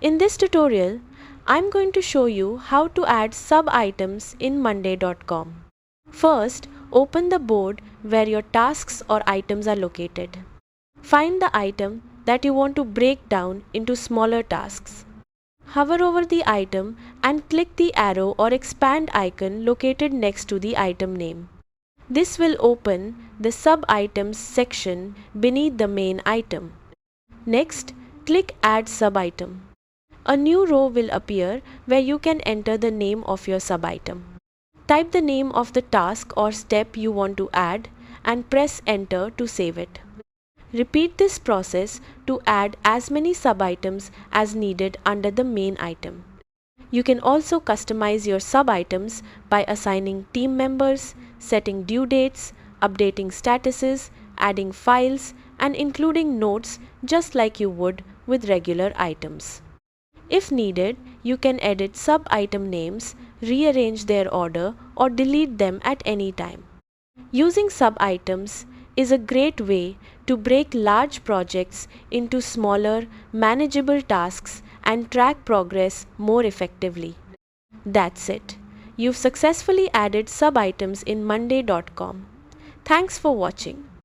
In this tutorial, I'm going to show you how to add sub-items in monday.com. First, open the board where your tasks or items are located. Find the item that you want to break down into smaller tasks. Hover over the item and click the arrow or expand icon located next to the item name. This will open the sub-items section beneath the main item. Next, click Add Sub-Item. A new row will appear where you can enter the name of your sub-item. Type the name of the task or step you want to add and press Enter to save it. Repeat this process to add as many sub-items as needed under the main item. You can also customize your sub-items by assigning team members, setting due dates, updating statuses, adding files, and including notes just like you would with regular items. If needed, you can edit sub-item names, rearrange their order, or delete them at any time. Using sub-items is a great way to break large projects into smaller, manageable tasks and track progress more effectively. That's it. You've successfully added sub-items in monday.com. Thanks for watching.